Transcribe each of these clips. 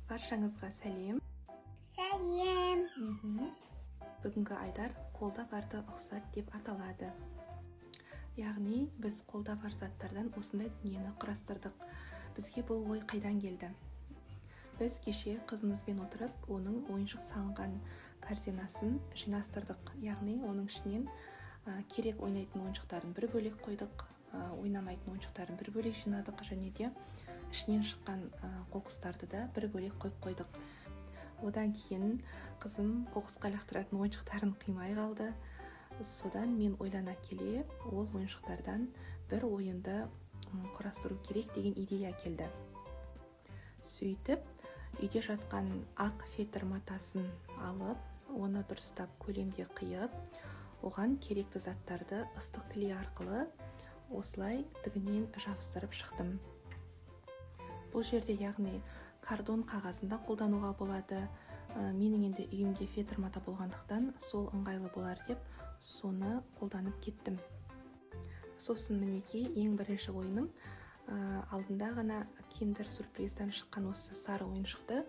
Баршаңызға сәлем. Сәлем. Бүгінгі айдар қолда барды ұқсат деп аталады. Яғни біз қолда бар заттардан осындай дүниені құрастырдық. Бізге бұл ой қайдан келді? Біз кеше қызымызбен отырып, оның ойыншық салынған корзинасын жинастырдық. Яғни оның ішінен керек ойнайтын ойыншықтарын бір бөлек қойдық, ойнамайтын ойыншықтарын бір бөлек жинадық, және де ішінен шыққан қоқыстарды да бір бөлек қойып қойдық. Одан кейін қызым қоқысқа лақтыратын ойыншықтарын қимай қалды. Содан мен ойлана келе, ол ойыншықтардан бір ойынды құрастыру керек деген идея келді. Сөйтіп, үйде жатқан ақ фетр матасын алып, оны дұрыстап көлемде қиып, оған керекті заттарды ыстық клей арқылы осылай тігінен жабыстырып шықтым. Бұл жерде яғни кардон қағазында қолдануға болады. Менің енді үйімде фетр мата болғандықтан сол ыңғайлы болар деп соны қолданып кеттім. Сосын мінекей ең бірінші ойыным алдында ғана киндер сюрпризден шыққан осы сары ойыншықты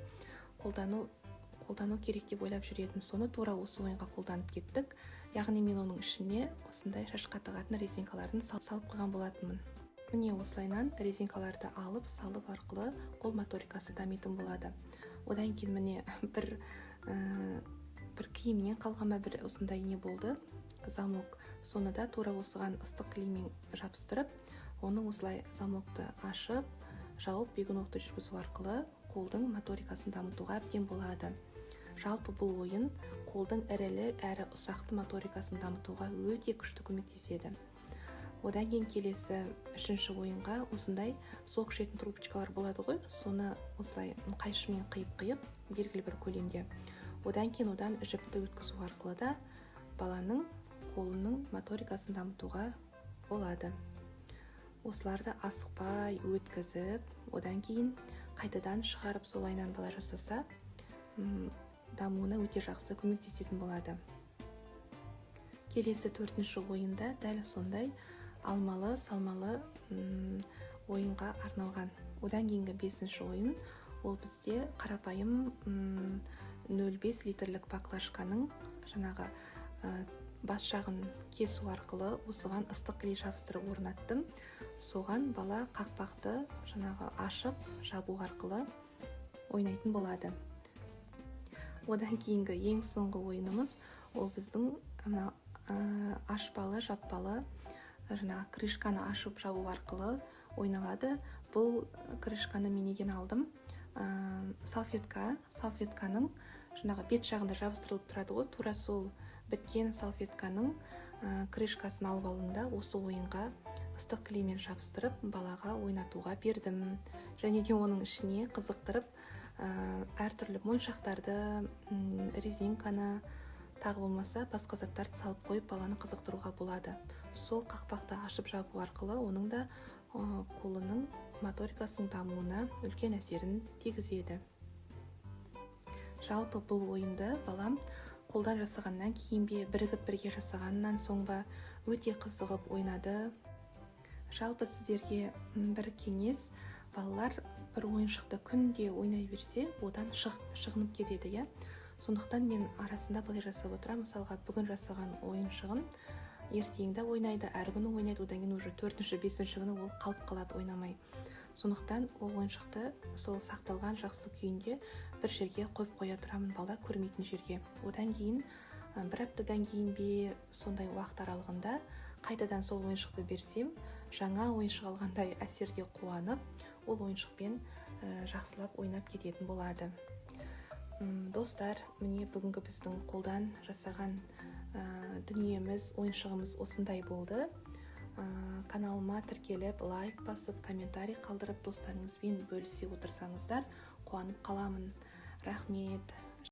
қолдану керек деп ойлап жүретім. Соны тура осы ойынға қолданып кеттік. Яғни мен оның ішіне осындай шашқа тағатын резинкаларын салып қойған болатынмын. Міне осылайнан резинкаларды алып салып арқылы қол моторикасы дамитын болады. Одан кейін міне бір киімнен қалғама бір осындай не болды, замок. Соны да тура осыған ыстық клеймен жабыстырып, оны осылай замокты ашып, жауып бегуновты жүргізу арқылы қолдың моторикасын дамытуға әбден болады. Жалпы бұл ойын қолдың ірілі әрі ұсақты моторикасын дамытуға өте күшті көмектеседі. Одан кейін келесі үшінші ойынға осындай соқ ішетін трубочкалар болады ғой, соны осылай қайшымен қиып белгілі бір көлемде. Одан кейін одан жіпті өткізу арқылы да баланың қолының моторикасын дамытуға болады. Осыларды асықпай өткізіп, одан кейін қайтадан шығарып солайнан бала жасаса, дамуына өте жақсы көмектесетін болады. Келесі төртінші ойында дәл сондай алмалы-салмалы ойынға арналған. Одан кейінгі бесінші ойын, ол бізде қарапайым 0,5 литрлік баклажканың жаңағы бас жағын кесу арқылы осыған ыстық клей жабыстырып орнаттым. Соған бала қақпақты жаңағы ашып жабу арқылы ойнайтын болады. Одан кейінгі ең соңғы ойынымыз, ол біздің ашпалы, жаппалы жаңағы крышканы ашып жабу арқылы ойналады. Бұл крышканы мен неден алдым? Салфетканың жаңағы бет жағында жабыстырылып тұрады ғой, тура сол біткен салфетканың крышкасын алып алында осы ойынға ыстық клеймен жабыстырып балаға ойнатуға бердім. Және де оның ішіне қызықтырып әртүрлі моншақтарды, резинканы, тағы болмаса басқа заттарды салып қойып баланы қызықтыруға болады. Сол қақпақты ашып жабу арқылы оның да қолының моторикасының дамуына үлкен әсерін тигізеді. Жалпы бұл ойынды балам қолдан жасағаннан кейін бе, бірігіп бірге жасағаннан соң ба өте қызығып ойнады. Жалпы сіздерге бір кеңес, балалар бір ойыншықты күнде ойнай берсе, одан шығынып кетеді, иә? Сондықтан мен арасында былай жасап отырам. Мысалға, бүгін жасаған ойыншығын ертеңді ойнайды, әр күні ойнайды, одан кейін уже 4-5 күні ол қалып қалады ойнамай. Сондықтан ол ойыншықты сол сақталған жақсы күйінде бір жерге қойып қоя тұрамын, бала көрмейтін жерге. Одан кейін бір аптадан кейін бе сондай уақыт аралығында қайтадан сол ойыншықты берсем, жаңа ойыншық алғандай әсерде қуанып, ол ойыншықпен жақсылап ойнап кететін болады. Достар, міне бүгінгі біздің қолдан жасаған дүниеміз, ойыншығымыз осындай болды. Каналыма тіркеліп, лайк басып, комментарий қалдырып, достарыңызбен бөлісе отырсаңыздар, қуанып қаламын. Рахмет.